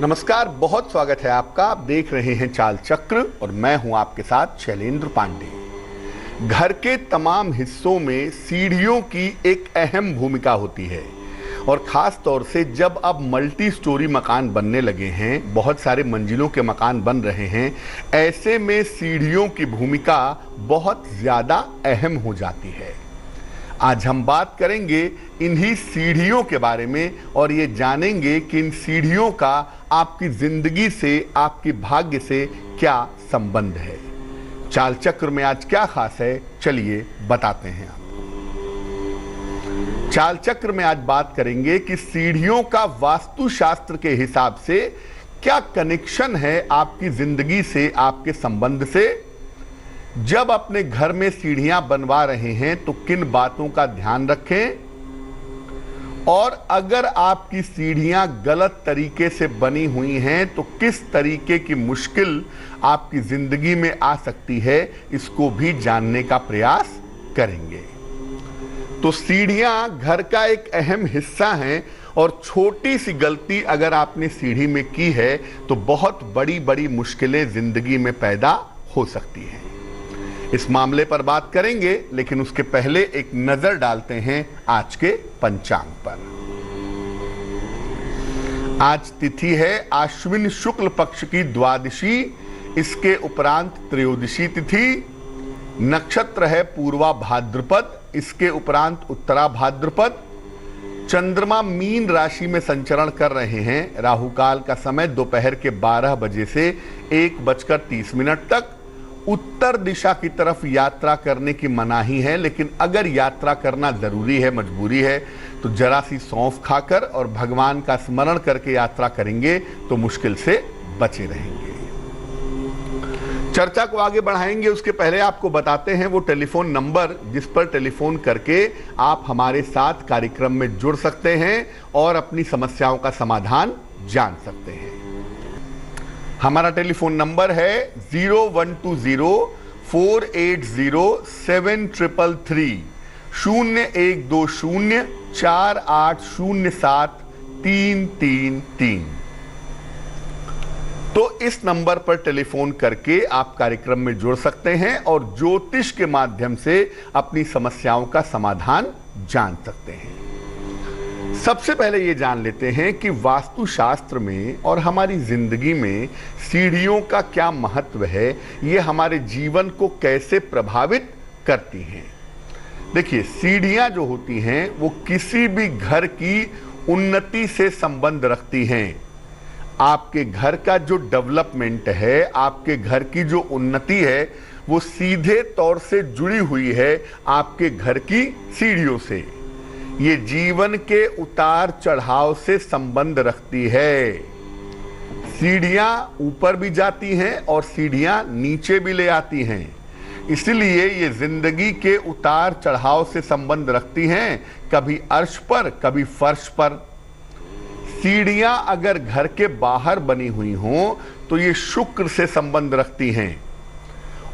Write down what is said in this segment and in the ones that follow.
नमस्कार, बहुत स्वागत है आपका। आप देख रहे हैं चाल चक्र और मैं हूं आपके साथ शैलेंद्र पांडे। घर के तमाम हिस्सों में सीढ़ियों की एक अहम भूमिका होती है और ख़ास तौर से जब अब मल्टी स्टोरी मकान बनने लगे हैं, बहुत सारे मंजिलों के मकान बन रहे हैं, ऐसे में सीढ़ियों की भूमिका बहुत ज़्यादा अहम हो जाती है। आज हम बात करेंगे इन्हीं सीढ़ियों के बारे में और ये जानेंगे कि इन सीढ़ियों का आपकी जिंदगी से, आपके भाग्य से क्या संबंध है। चाल चक्र में आज क्या खास है, चलिए बताते हैं आपको। चाल चक्र में आज बात करेंगे कि सीढ़ियों का वास्तुशास्त्र के हिसाब से क्या कनेक्शन है आपकी जिंदगी से, आपके संबंध से। जब अपने घर में सीढ़ियां बनवा रहे हैं तो किन बातों का ध्यान रखें, और अगर आपकी सीढ़ियां गलत तरीके से बनी हुई हैं तो किस तरीके की मुश्किल आपकी जिंदगी में आ सकती है, इसको भी जानने का प्रयास करेंगे। तो सीढ़ियां घर का एक अहम हिस्सा हैं और छोटी सी गलती अगर आपने सीढ़ी में की है तो बहुत बड़ी बड़ी मुश्किलें जिंदगी में पैदा हो सकती हैं। इस मामले पर बात करेंगे, लेकिन उसके पहले एक नजर डालते हैं आज के पंचांग पर। आज तिथि है आश्विन शुक्ल पक्ष की द्वादशी, इसके उपरांत त्रयोदशी तिथि। नक्षत्र है पूर्वा भाद्रपद, इसके उपरांत उत्तरा भाद्रपद। चंद्रमा मीन राशि में संचरण कर रहे हैं। राहु काल का समय दोपहर के 12 बजे से 1:30 तक। उत्तर दिशा की तरफ यात्रा करने की मनाही है, लेकिन अगर यात्रा करना जरूरी है, मजबूरी है, तो जरा सी सौंफ खाकर और भगवान का स्मरण करके यात्रा करेंगे तो मुश्किल से बचे रहेंगे। चर्चा को आगे बढ़ाएंगे उसके पहले आपको बताते हैं वो टेलीफोन नंबर जिस पर टेलीफोन करके आप हमारे साथ कार्यक्रम में जुड़ सकते हैं और अपनी समस्याओं का समाधान जान सकते हैं। हमारा टेलीफोन नंबर है 0120-480-7333, 0120-4807-333। तो इस नंबर पर टेलीफोन करके आप कार्यक्रम में जुड़ सकते हैं और ज्योतिष के माध्यम से अपनी समस्याओं का समाधान जान सकते हैं। सबसे पहले ये जान लेते हैं कि वास्तुशास्त्र में और हमारी जिंदगी में सीढ़ियों का क्या महत्व है, ये हमारे जीवन को कैसे प्रभावित करती हैं। देखिए, सीढ़ियां जो होती हैं वो किसी भी घर की उन्नति से संबंध रखती हैं। आपके घर का जो डेवलपमेंट है, आपके घर की जो उन्नति है, वो सीधे तौर से जुड़ी हुई है आपके घर की सीढ़ियों से। ये जीवन के उतार चढ़ाव से संबंध रखती है। सीढ़ियां ऊपर भी जाती हैं और सीढ़ियां नीचे भी ले आती हैं, इसलिए ये जिंदगी के उतार चढ़ाव से संबंध रखती हैं, कभी अर्श पर, कभी फर्श पर। सीढ़ियां अगर घर के बाहर बनी हुई हों तो ये शुक्र से संबंध रखती हैं,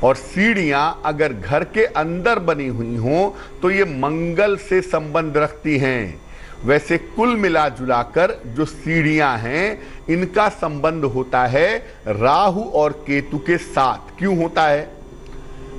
और सीढ़ियां अगर घर के अंदर बनी हुई हों तो ये मंगल से संबंध रखती हैं। वैसे कुल मिला जुलाकर जो सीढ़ियां हैं, इनका संबंध होता है राहु और केतु के साथ। क्यों होता है?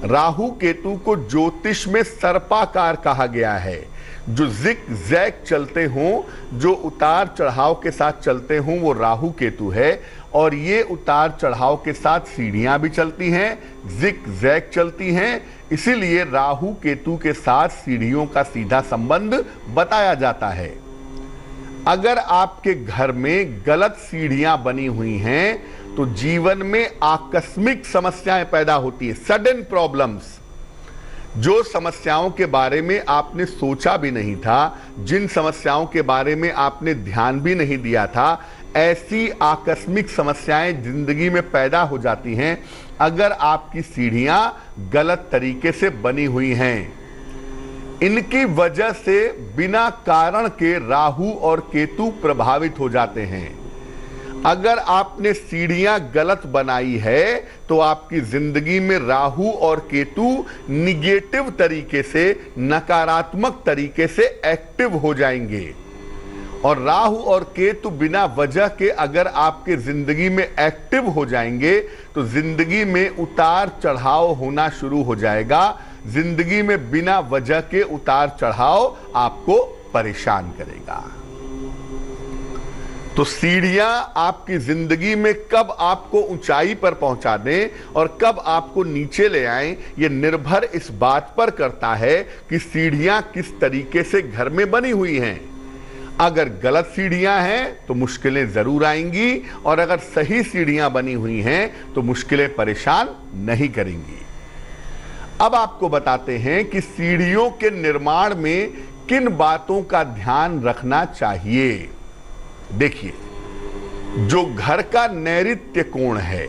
राहु केतु को ज्योतिष में सर्पाकार कहा गया है। जो जिग जैग चलते हों, जो उतार चढ़ाव के साथ चलते हों, वो राहु केतु है। और ये उतार चढ़ाव के साथ सीढ़ियां भी चलती हैं, जिग जैग चलती हैं, इसीलिए राहु केतु के साथ सीढ़ियों का सीधा संबंध बताया जाता है। अगर आपके घर में गलत सीढ़ियां बनी हुई हैं तो जीवन में आकस्मिक समस्याएं पैदा होती हैं, सडन प्रॉब्लम्स। जो समस्याओं के बारे में आपने सोचा भी नहीं था, जिन समस्याओं के बारे में आपने ध्यान भी नहीं दिया था, ऐसी आकस्मिक समस्याएं जिंदगी में पैदा हो जाती हैं अगर आपकी सीढ़ियां गलत तरीके से बनी हुई हैं। इनकी वजह से बिना कारण के राहु और केतु प्रभावित हो जाते हैं। अगर आपने सीढ़ियां गलत बनाई है तो आपकी जिंदगी में राहु और केतु निगेटिव तरीके से, नकारात्मक तरीके से एक्टिव हो जाएंगे। और राहु और केतु बिना वजह के अगर आपके जिंदगी में एक्टिव हो जाएंगे तो जिंदगी में उतार चढ़ाव होना शुरू हो जाएगा। जिंदगी में बिना वजह के उतार चढ़ाव आपको परेशान करेगा। तो सीढ़ियां आपकी जिंदगी में कब आपको ऊंचाई पर पहुंचा दें और कब आपको नीचे ले आएं, यह निर्भर इस बात पर करता है कि सीढ़ियां किस तरीके से घर में बनी हुई हैं। अगर गलत सीढ़ियां हैं तो मुश्किलें जरूर आएंगी, और अगर सही सीढ़ियां बनी हुई हैं तो मुश्किलें परेशान नहीं करेंगी। अब आपको बताते हैं कि सीढ़ियों के निर्माण में किन बातों का ध्यान रखना चाहिए। देखिए, जो घर का नैऋत्य कोण है,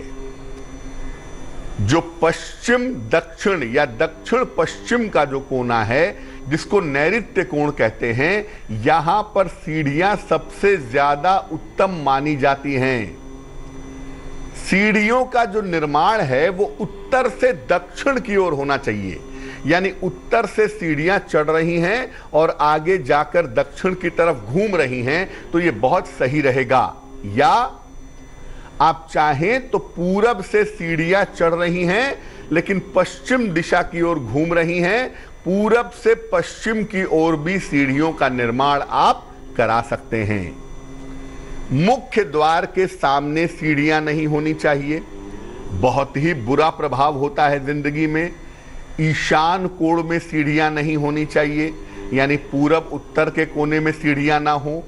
जो पश्चिम दक्षिण या दक्षिण पश्चिम का जो कोना है, जिसको नैऋत्य कोण कहते हैं, यहां पर सीढ़ियां सबसे ज्यादा उत्तम मानी जाती हैं। सीढ़ियों का जो निर्माण है वो उत्तर से दक्षिण की ओर होना चाहिए, यानी उत्तर से सीढ़ियां चढ़ रही हैं और आगे जाकर दक्षिण की तरफ घूम रही हैं तो ये बहुत सही रहेगा। या आप चाहें तो पूरब से सीढ़ियां चढ़ रही हैं लेकिन पश्चिम दिशा की ओर घूम रही हैं, पूरब से पश्चिम की ओर भी सीढ़ियों का निर्माण आप करा सकते हैं। मुख्य द्वार के सामने सीढ़ियां नहीं होनी चाहिए, बहुत ही बुरा प्रभाव होता है जिंदगी में। ईशान कोण में सीढ़ियां नहीं होनी चाहिए, यानी पूरब उत्तर के कोने में सीढ़ियां ना हो,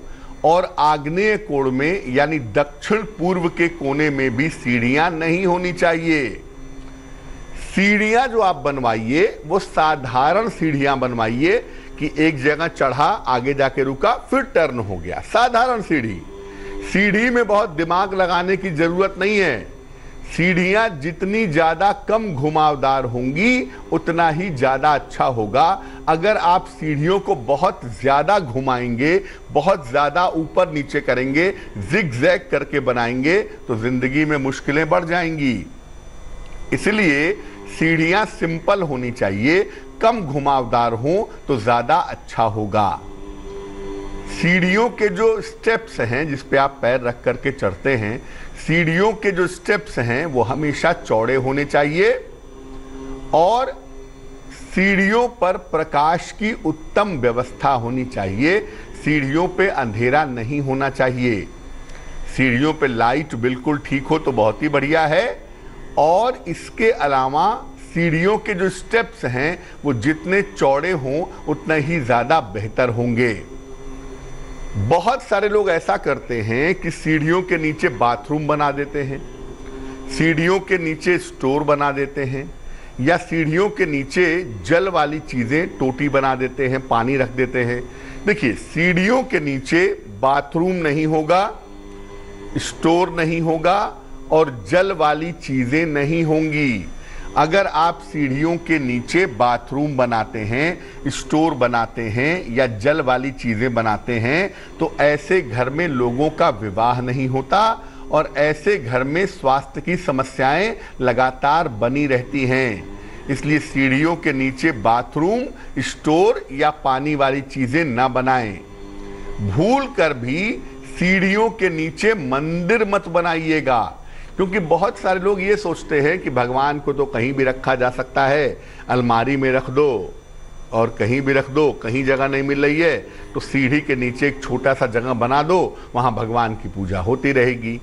और आग्नेय कोण में यानी दक्षिण पूर्व के कोने में भी सीढ़ियां नहीं होनी चाहिए। सीढ़ियां जो आप बनवाइए वो साधारण सीढ़ियां बनवाइए कि एक जगह चढ़ा, आगे जाके रुका, फिर टर्न हो गया, साधारण सीढ़ी। सीढ़ी में बहुत दिमाग लगाने की जरूरत नहीं है। सीढ़ियां जितनी ज्यादा कम घुमावदार होंगी उतना ही ज्यादा अच्छा होगा। अगर आप सीढ़ियों को बहुत ज्यादा घुमाएंगे, बहुत ज्यादा ऊपर नीचे करेंगे, जिग-जैग करके बनाएंगे तो जिंदगी में मुश्किलें बढ़ जाएंगी। इसलिए सीढ़ियां सिंपल होनी चाहिए, कम घुमावदार हो तो ज्यादा अच्छा होगा। सीढ़ियों के जो स्टेप्स हैं जिस पे आप पैर रख करके चढ़ते हैं, सीढ़ियों के जो स्टेप्स हैं वो हमेशा चौड़े होने चाहिए, और सीढ़ियों पर प्रकाश की उत्तम व्यवस्था होनी चाहिए। सीढ़ियों पे अंधेरा नहीं होना चाहिए। सीढ़ियों पे लाइट बिल्कुल ठीक हो तो बहुत ही बढ़िया है। और इसके अलावा सीढ़ियों के जो स्टेप्स हैं वो जितने चौड़े हों उतना ही ज्यादा बेहतर होंगे। बहुत सारे लोग ऐसा करते हैं कि सीढ़ियों के नीचे बाथरूम बना देते हैं, सीढ़ियों के नीचे स्टोर बना देते हैं, या सीढ़ियों के नीचे जल वाली चीजें, टोटी बना देते हैं, पानी रख देते हैं। देखिए, सीढ़ियों के नीचे बाथरूम नहीं होगा, स्टोर नहीं होगा और जल वाली चीजें नहीं होंगी। अगर आप सीढ़ियों के नीचे बाथरूम बनाते हैं, स्टोर बनाते हैं या जल वाली चीजें बनाते हैं तो ऐसे घर में लोगों का विवाह नहीं होता, और ऐसे घर में स्वास्थ्य की समस्याएं लगातार बनी रहती हैं। इसलिए सीढ़ियों के नीचे बाथरूम, स्टोर या पानी वाली चीजें ना बनाएं। भूल कर भी सीढ़ियों के नीचे मंदिर मत बनाइएगा, क्योंकि बहुत सारे लोग ये सोचते हैं कि भगवान को तो कहीं भी रखा जा सकता है, अलमारी में रख दो और कहीं भी रख दो, कहीं जगह नहीं मिल रही है तो सीढ़ी के नीचे एक छोटा सा जगह बना दो, वहां भगवान की पूजा होती रहेगी।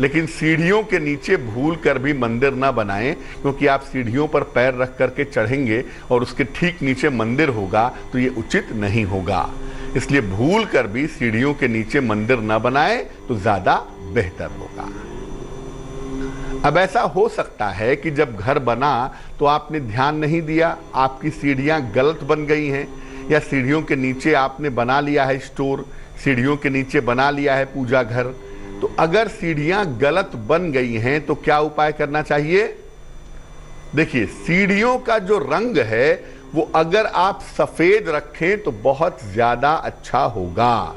लेकिन सीढ़ियों के नीचे भूल कर भी मंदिर ना बनाएं, क्योंकि आप सीढ़ियों पर पैर रख करके चढ़ेंगे और उसके ठीक नीचे मंदिर होगा तो ये उचित नहीं होगा। इसलिए भूल कर भी सीढ़ियों के नीचे मंदिर ना बनाएं तो ज्यादा बेहतर होगा। अब ऐसा हो सकता है कि जब घर बना तो आपने ध्यान नहीं दिया, आपकी सीढ़ियां गलत बन गई हैं, या सीढ़ियों के नीचे आपने बना लिया है स्टोर, सीढ़ियों के नीचे बना लिया है पूजा घर। तो अगर सीढ़ियां गलत बन गई हैं तो क्या उपाय करना चाहिए? देखिए, सीढ़ियों का जो रंग है वो अगर आप सफेद रखें तो बहुत ज्यादा अच्छा होगा।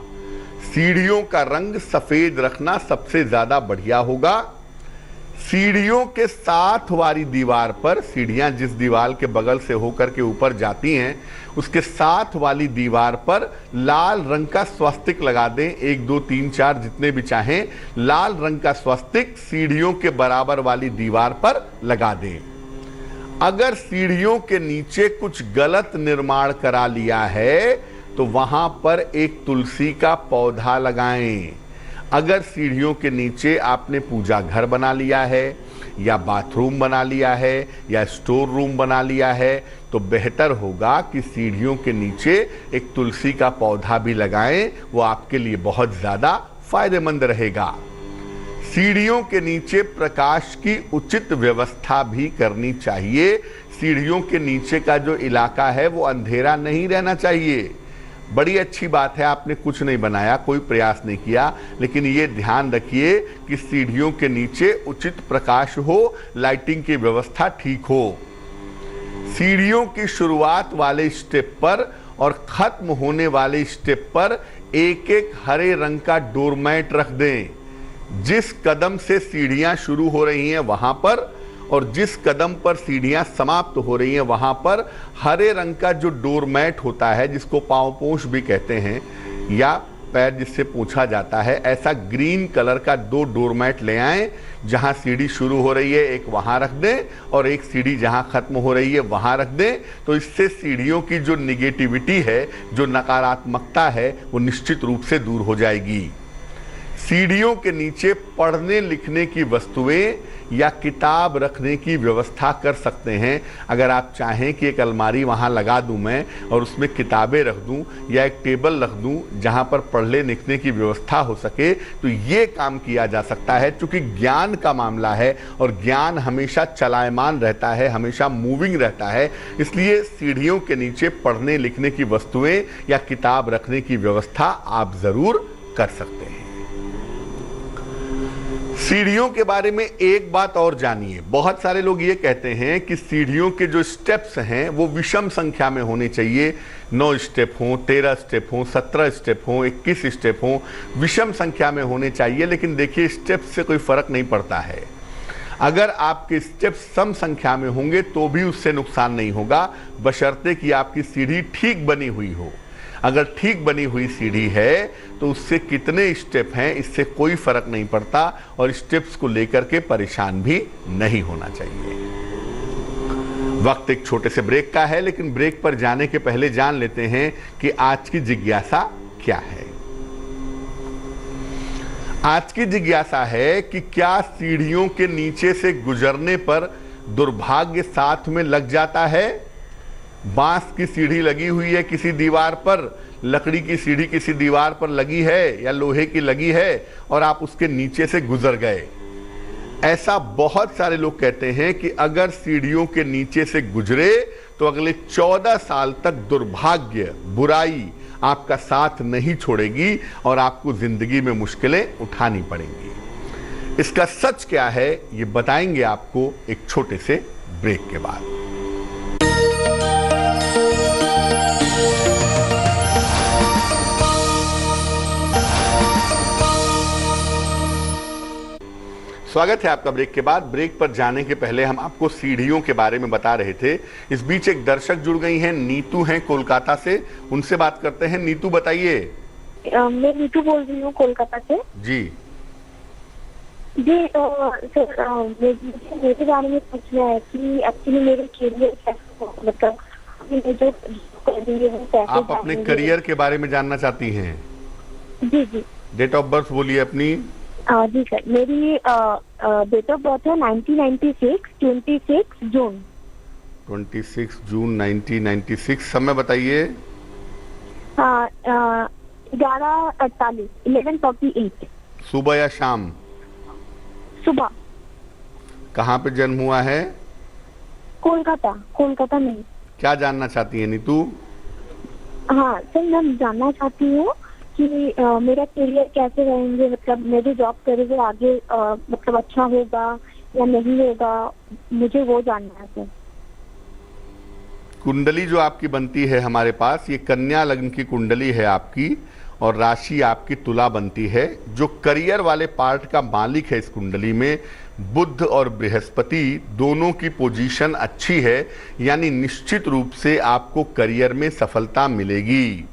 सीढ़ियों का रंग सफेद रखना सबसे ज्यादा बढ़िया होगा। सीढ़ियों के साथ वाली दीवार पर, सीढ़ियां जिस दीवार के बगल से होकर के ऊपर जाती हैं, उसके साथ वाली दीवार पर लाल रंग का स्वस्तिक लगा दें। 1 2 3 4 जितने भी चाहें, लाल रंग का स्वस्तिक सीढ़ियों के बराबर वाली दीवार पर लगा दें। अगर सीढ़ियों के नीचे कुछ गलत निर्माण करा लिया है तो वहां पर एक तुलसी का पौधा लगाएं। अगर सीढ़ियों के नीचे आपने पूजा घर बना लिया है या बाथरूम बना लिया है या स्टोर रूम बना लिया है तो बेहतर होगा कि सीढ़ियों के नीचे एक तुलसी का पौधा भी लगाएं। वो आपके लिए बहुत ज़्यादा फायदेमंद रहेगा। सीढ़ियों के नीचे प्रकाश की उचित व्यवस्था भी करनी चाहिए। सीढ़ियों के नीचे का जो इलाका है वो अंधेरा नहीं रहना चाहिए। बड़ी अच्छी बात है, आपने कुछ नहीं बनाया, कोई प्रयास नहीं किया, लेकिन ये ध्यान रखिए कि सीढ़ियों के नीचे उचित प्रकाश हो, लाइटिंग की व्यवस्था ठीक हो। सीढ़ियों की शुरुआत वाले स्टेप पर और खत्म होने वाले स्टेप पर एक एक हरे रंग का डोरमैट रख दें। जिस कदम से सीढ़ियां शुरू हो रही हैं वहां पर और जिस कदम पर सीढ़ियां समाप्त हो रही हैं वहां पर हरे रंग का जो डोरमैट होता है, जिसको पांवपोष भी कहते हैं या पैर जिससे पूछा जाता है, ऐसा ग्रीन कलर का 2 डोरमैट ले आएं। जहां सीढ़ी शुरू हो रही है एक वहां रख दें और एक सीढ़ी जहां खत्म हो रही है वहां रख दें। तो इससे सीढ़ियों की जो निगेटिविटी है, जो नकारात्मकता है, वो निश्चित रूप से दूर हो जाएगी। सीढ़ियों के नीचे पढ़ने लिखने की वस्तुएं या किताब रखने की व्यवस्था कर सकते हैं। अगर आप चाहें कि एक अलमारी वहां लगा दूं मैं और उसमें किताबें रख दूं या एक टेबल रख दूं जहां पर पढ़ने लिखने की व्यवस्था हो सके, तो ये काम किया जा सकता है। चूंकि ज्ञान का मामला है और ज्ञान हमेशा चलायमान रहता है, हमेशा मूविंग रहता है, इसलिए सीढ़ियों के नीचे पढ़ने लिखने की वस्तुएं या किताब रखने की व्यवस्था आप जरूर कर सकते हैं। सीढ़ियों के बारे में एक बात और जानिए। बहुत सारे लोग ये कहते हैं कि सीढ़ियों के जो स्टेप्स हैं वो विषम संख्या में होने चाहिए। 9 स्टेप हों, 13 स्टेप हों, 17 स्टेप हों, 21 स्टेप हों, विषम संख्या में होने चाहिए। लेकिन देखिए, स्टेप से कोई फर्क नहीं पड़ता है। अगर आपके स्टेप्स सम संख्या में होंगे तो भी उससे नुकसान नहीं होगा, बशर्ते कि आपकी सीढ़ी ठीक बनी हुई हो। अगर ठीक बनी हुई सीढ़ी है तो उससे कितने स्टेप हैं इससे कोई फर्क नहीं पड़ता और स्टेप्स को लेकर के परेशान भी नहीं होना चाहिए। वक्त एक छोटे से ब्रेक का है, लेकिन ब्रेक पर जाने के पहले जान लेते हैं कि आज की जिज्ञासा क्या है। आज की जिज्ञासा है कि क्या सीढ़ियों के नीचे से गुजरने पर दुर्भाग्य साथ में लग जाता है? बांस की सीढ़ी लगी हुई है किसी दीवार पर, लकड़ी की सीढ़ी किसी दीवार पर लगी है या लोहे की लगी है और आप उसके नीचे से गुजर गए। ऐसा बहुत सारे लोग कहते हैं कि अगर सीढ़ियों के नीचे से गुजरे तो अगले 14 साल तक दुर्भाग्य, बुराई आपका साथ नहीं छोड़ेगी और आपको जिंदगी में मुश्किलें उठानी पड़ेंगी। इसका सच क्या है ये बताएंगे आपको एक छोटे से ब्रेक के बाद। स्वागत है आपका ब्रेक के बाद। ब्रेक पर जाने के पहले हम आपको सीढ़ियों के बारे में बता रहे थे। इस बीच एक दर्शक जुड़ गई हैं, नीतू हैं कोलकाता से, उनसे बात करते हैं। नीतू बताइए। मैं नीतू बोल रही हूँ कोलकाता से। जी जी सर, मेरे बारे में पूछना है कि एक्चुअली मेरे करियर कैसे, मतलब जो आप अपने करियर के बारे में जानना चाहती हैं? जी जी। डेट ऑफ बर्थ बोलिए अपनी। जी सर, मेरी डेट ऑफ बर्थ है 1996, 26 जून। 26 जून 1996। समय बताइए। 11:48, 11:48। सुबह या शाम? सुबह। कहाँ पे जन्म हुआ है? कोलकाता। कोलकाता में। क्या जानना चाहती है नीतू? हाँ सर, मैं जानना चाहती हूँ कि मेरा करियर कैसे रहेंगे, मतलब मैं जो जॉब करेंगे आगे मतलब अच्छा होगा या नहीं होगा, मुझे वो जानना है सर। कुंडली जो आपकी बनती है हमारे पास, ये कन्या लग्न की कुंडली है आपकी और राशि आपकी तुला बनती है। जो करियर वाले पार्ट का मालिक है इस कुंडली में, बुध और बृहस्पति दोनों की पोजीशन अच्छी है, यानी निश्चित रूप से आपको करियर में सफलता मिलेगी।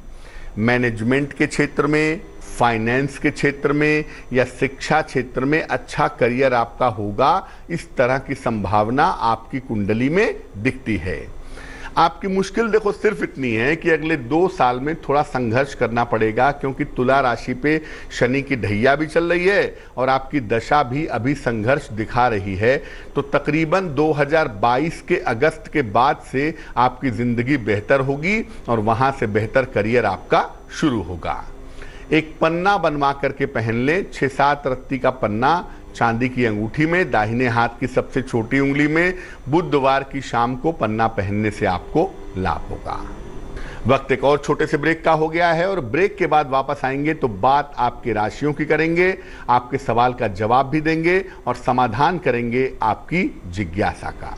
मैनेजमेंट के क्षेत्र में, फाइनेंस के क्षेत्र में या शिक्षा क्षेत्र में अच्छा करियर आपका होगा, इस तरह की संभावना आपकी कुंडली में दिखती है। आपकी मुश्किल देखो सिर्फ इतनी है कि अगले 2 साल में थोड़ा संघर्ष करना पड़ेगा, क्योंकि तुला राशि पे शनि की ढैया भी चल रही है और आपकी दशा भी अभी संघर्ष दिखा रही है। तो तकरीबन 2022 के अगस्त के बाद से आपकी जिंदगी बेहतर होगी और वहां से बेहतर करियर आपका शुरू होगा। एक पन्ना बनवा करके पहन ले, 6-7 रत्ती का पन्ना चांदी की अंगूठी में, दाहिने हाथ की सबसे छोटी उंगली में, बुधवार की शाम को पन्ना पहनने से आपको लाभ होगा। वक्त एक और छोटे से ब्रेक का हो गया है और ब्रेक के बाद वापस आएंगे तो बात आपके राशियों की करेंगे, आपके सवाल का जवाब भी देंगे और समाधान करेंगे आपकी जिज्ञासा का।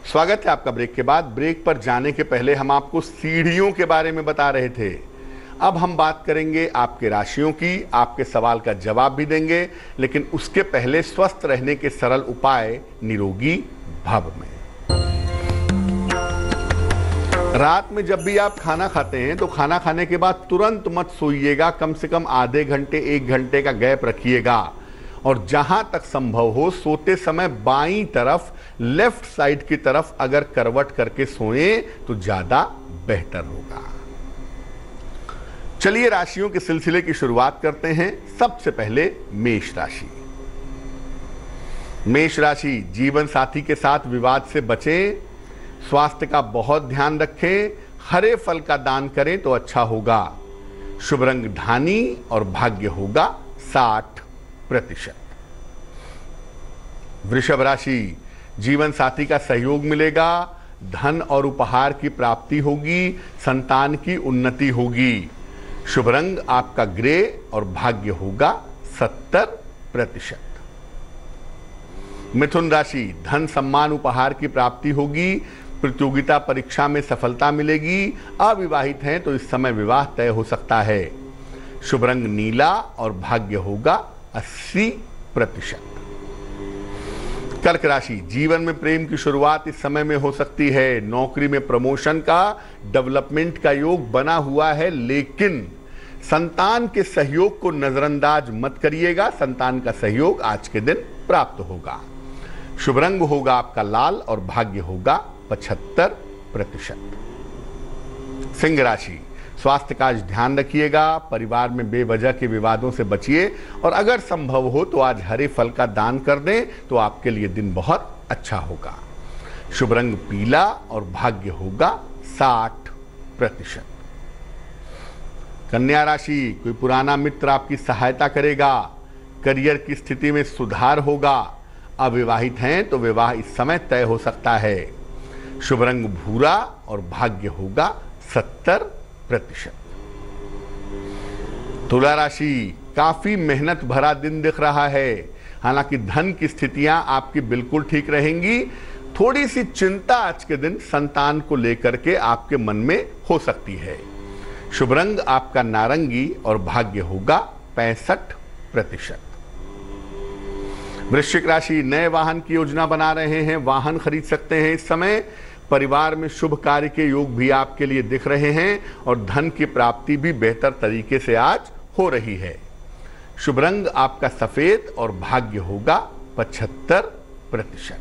स्वागत है आपका ब्रेक के बाद। ब्रेक पर जाने के पहले हम आपको सीढ़ियों के बारे में बता रहे थे। अब हम बात करेंगे आपके राशियों की, आपके सवाल का जवाब भी देंगे, लेकिन उसके पहले स्वस्थ रहने के सरल उपाय निरोगी भव में। रात में जब भी आप खाना खाते हैं तो खाना खाने के बाद तुरंत मत सोइएगा, कम से कम आधे घंटे 1 घंटे का गैप रखिएगा और जहां तक संभव हो सोते समय बाईं तरफ, लेफ्ट साइड की तरफ अगर करवट करके सोएं तो ज्यादा बेहतर होगा। चलिए राशियों के सिलसिले की शुरुआत करते हैं। सबसे पहले मेष राशि। मेष राशि, जीवन साथी के साथ विवाद से बचें, स्वास्थ्य का बहुत ध्यान रखें, हरे फल का दान करें तो अच्छा होगा। शुभ रंग धानी और भाग्य होगा 60%। वृषभ राशि, जीवन साथी का सहयोग मिलेगा, धन और उपहार की प्राप्ति होगी, संतान की उन्नति होगी। शुभ रंग आपका ग्रे और भाग्य होगा 70%। मिथुन राशि, धन सम्मान उपहार की प्राप्ति होगी, प्रतियोगिता परीक्षा में सफलता मिलेगी। अविवाहित हैं तो इस समय विवाह तय हो सकता है। शुभ रंग नीला और भाग्य होगा 80%। कर्क राशि, जीवन में प्रेम की शुरुआत इस समय में हो सकती है। नौकरी में प्रमोशन का, डेवलपमेंट का योग बना हुआ है, लेकिन संतान के सहयोग को नजरअंदाज मत करिएगा। संतान का सहयोग आज के दिन प्राप्त होगा। शुभ रंग होगा आपका लाल और भाग्य होगा 75%। सिंह राशि, स्वास्थ्य का आज ध्यान रखिएगा, परिवार में बेवजह के विवादों से बचिए और अगर संभव हो तो आज हरे फल का दान कर दें तो आपके लिए दिन बहुत अच्छा होगा। शुभ रंग पीला और भाग्य होगा 60%। कन्या राशि, कोई पुराना मित्र आपकी सहायता करेगा, करियर की स्थिति में सुधार होगा। अविवाहित हैं तो विवाह इस समय तय हो सकता है। शुभ रंग भूरा और भाग्य होगा 70%। तुला राशि, काफी मेहनत भरा दिन दिख रहा है, हालांकि धन की स्थितियां आपकी बिल्कुल ठीक रहेंगी। थोड़ी सी चिंता आज के दिन संतान को लेकर के आपके मन में हो सकती है। शुभ रंग आपका नारंगी और भाग्य होगा 65%। वृश्चिक राशि, नए वाहन की योजना बना रहे हैं, वाहन खरीद सकते हैं इस समय। परिवार में शुभ कार्य के योग भी आपके लिए दिख रहे हैं और धन की प्राप्ति भी बेहतर तरीके से आज हो रही है। शुभ रंग आपका सफेद और भाग्य होगा 75%।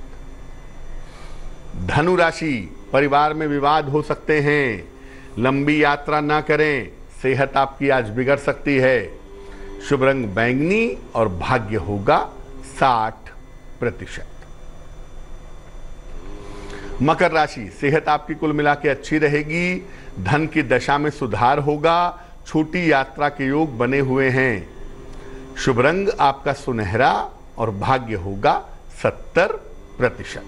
धनु राशि, परिवार में विवाद हो सकते हैं, लंबी यात्रा ना करें, सेहत आपकी आज बिगड़ सकती है। शुभ रंग बैंगनी और भाग्य होगा 60%। मकर राशि, सेहत आपकी कुल मिला के अच्छी रहेगी, धन की दशा में सुधार होगा, छोटी यात्रा के योग बने हुए हैं। शुभ रंग आपका सुनहरा और भाग्य होगा 70%।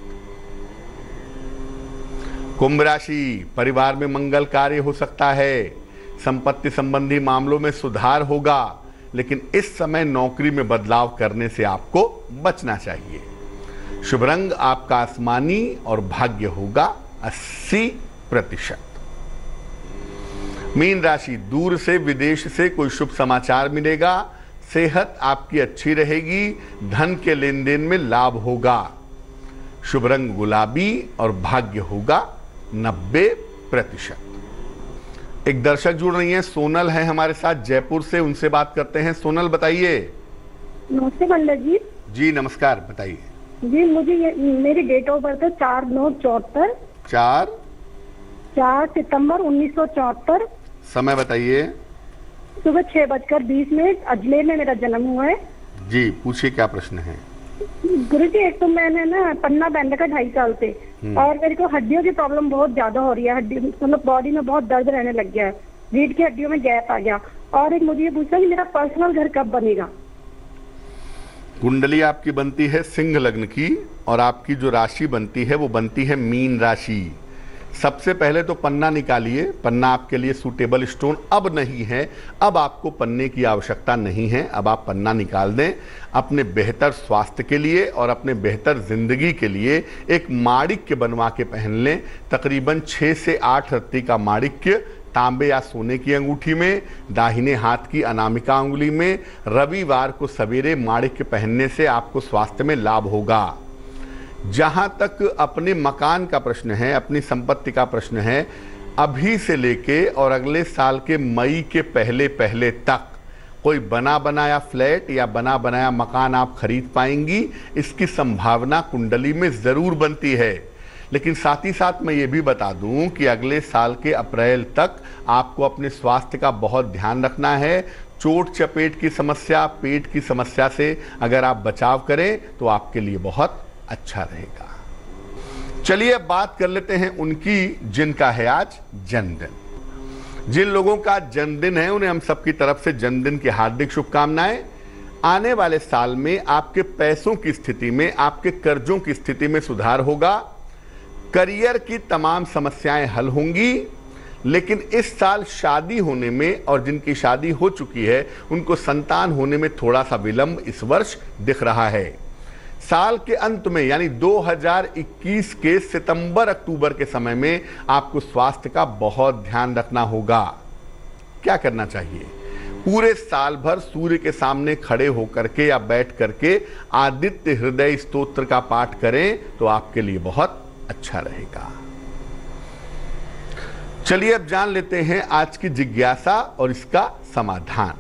कुंभ राशि, परिवार में मंगल कार्य हो सकता है, संपत्ति संबंधी मामलों में सुधार होगा, लेकिन इस समय नौकरी में बदलाव करने से आपको बचना चाहिए। शुभ रंग आपका आसमानी और भाग्य होगा 80%। मीन राशि, दूर से विदेश से कोई शुभ समाचार मिलेगा। सेहत आपकी अच्छी रहेगी। धन के लेन देन में लाभ होगा। शुभ रंग गुलाबी और भाग्य होगा 90%। एक दर्शक जुड़ रही हैं, सोनल है हमारे साथ जयपुर से, उनसे बात करते हैं। सोनल बताइए। नमस्ते पंडित जी। जी नमस्कार, बताइए। जी मुझे मेरी डेट ऑफ बर्थ है 4/9/74। 4 सितंबर 1974। समय बताइए। सुबह 6:20 अजमेर में मेरा जन्म हुआ है। जी पूछिए, क्या प्रश्न है? गुरु जी, एक तो मैंने ना पन्ना पहन रखा 2.5 साल से, और मेरे को हड्डियों की प्रॉब्लम बहुत ज्यादा हो रही है। हड्डी मतलब बॉडी में बहुत दर्द रहने लग गया है, रीढ़ की हड्डियों में गैप आ गया। और एक मुझे ये पूछना कि मेरा पर्सनल घर कब बनेगा? कुंडली आपकी बनती है सिंह लग्न की, और आपकी जो राशि बनती है वो बनती है मीन राशि। सबसे पहले तो पन्ना निकालिए। पन्ना आपके लिए सूटेबल स्टोन अब नहीं है। अब आपको पन्ने की आवश्यकता नहीं है। अब आप पन्ना निकाल दें। अपने बेहतर स्वास्थ्य के लिए और अपने बेहतर जिंदगी के लिए एक माणिक्य बनवा के पहन लें। तकरीबन 6 से 8 रत्ती का माणिक्य तांबे या सोने की अंगूठी में, दाहिने हाथ की अनामिका अंगुली में। रविवार को सवेरे माणिक्य पहनने से आपको स्वास्थ्य में लाभ होगा। जहां तक अपने मकान का प्रश्न है, अपनी संपत्ति का प्रश्न है, अभी से लेके और अगले साल के मई के पहले पहले तक कोई बना बनाया फ्लैट या बना बनाया मकान आप खरीद पाएंगी। इसकी संभावना कुंडली में जरूर बनती है। लेकिन साथ ही साथ मैं ये भी बता दूं कि अगले साल के अप्रैल तक आपको अपने स्वास्थ्य का बहुत ध्यान रखना है। चोट चपेट की समस्या, पेट की समस्या से अगर आप बचाव करें तो आपके लिए बहुत अच्छा रहेगा। चलिए अब बात कर लेते हैं उनकी जिनका है आज जन्मदिन। जिन लोगों का जन्मदिन है उन्हें हम सबकी तरफ से जन्मदिन की हार्दिक शुभकामनाएं। आने वाले साल में आपके पैसों की स्थिति में, आपके कर्जों की स्थिति में सुधार होगा। करियर की तमाम समस्याएं हल होंगी। लेकिन इस साल शादी होने में, और जिनकी शादी हो चुकी है उनको संतान होने में थोड़ा सा विलंब इस वर्ष दिख रहा है। साल के अंत में यानी 2021 के सितंबर अक्टूबर के समय में आपको स्वास्थ्य का बहुत ध्यान रखना होगा। क्या करना चाहिए? पूरे साल भर सूर्य के सामने खड़े होकर के या बैठ करके आदित्य हृदय स्तोत्र का पाठ करें तो आपके लिए बहुत अच्छा रहेगा। चलिए अब जान लेते हैं आज की जिज्ञासा और इसका समाधान।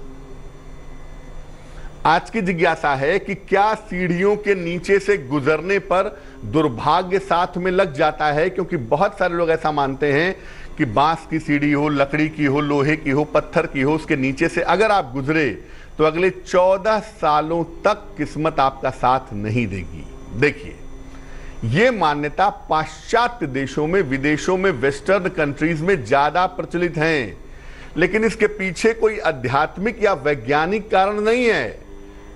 आज की जिज्ञासा है कि क्या सीढ़ियों के नीचे से गुजरने पर दुर्भाग्य साथ में लग जाता है? क्योंकि बहुत सारे लोग ऐसा मानते हैं कि बांस की सीढ़ी हो, लकड़ी की हो, लोहे की हो, पत्थर की हो, उसके नीचे से अगर आप गुजरे तो अगले 14 सालों तक किस्मत आपका साथ नहीं देगी। देखिए, ये मान्यता पाश्चात्य देशों में, विदेशों में, वेस्टर्न कंट्रीज में ज्यादा प्रचलित है, लेकिन इसके पीछे कोई आध्यात्मिक या वैज्ञानिक कारण नहीं है।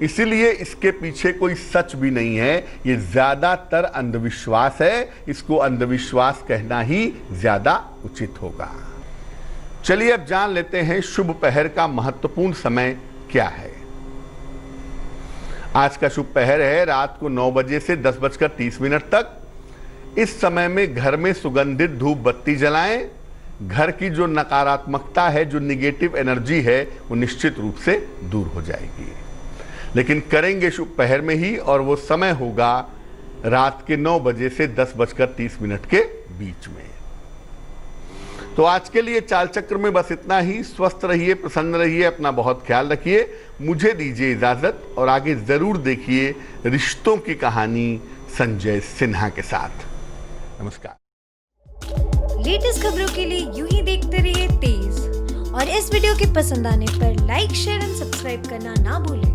इसीलिए इसके पीछे कोई सच भी नहीं है। ये ज्यादातर अंधविश्वास है। इसको अंधविश्वास कहना ही ज्यादा उचित होगा। चलिए अब जान लेते हैं शुभ पहर का महत्वपूर्ण समय क्या है। आज का शुभ पहर है रात को 9 बजे से 10:30 तक। इस समय में घर में सुगंधित धूप बत्ती जलाएं। घर की जो नकारात्मकता है, जो निगेटिव एनर्जी है, वो निश्चित रूप से दूर हो जाएगी। लेकिन करेंगे शुभ पहर में ही, और वो समय होगा रात के 9 बजे से 10:30 के बीच में। तो आज के लिए चाल चक्र में बस इतना ही। स्वस्थ रहिए, प्रसन्न रहिए, अपना बहुत ख्याल रखिए। मुझे दीजिए इजाजत, और आगे जरूर देखिए रिश्तों की कहानी संजय सिन्हा के साथ। नमस्कार। लेटेस्ट खबरों के लिए यूं ही देखते रहिए तेज, और इस वीडियो के पसंद आने पर लाइक, शेयर एंड सब्सक्राइब करना ना भूलें।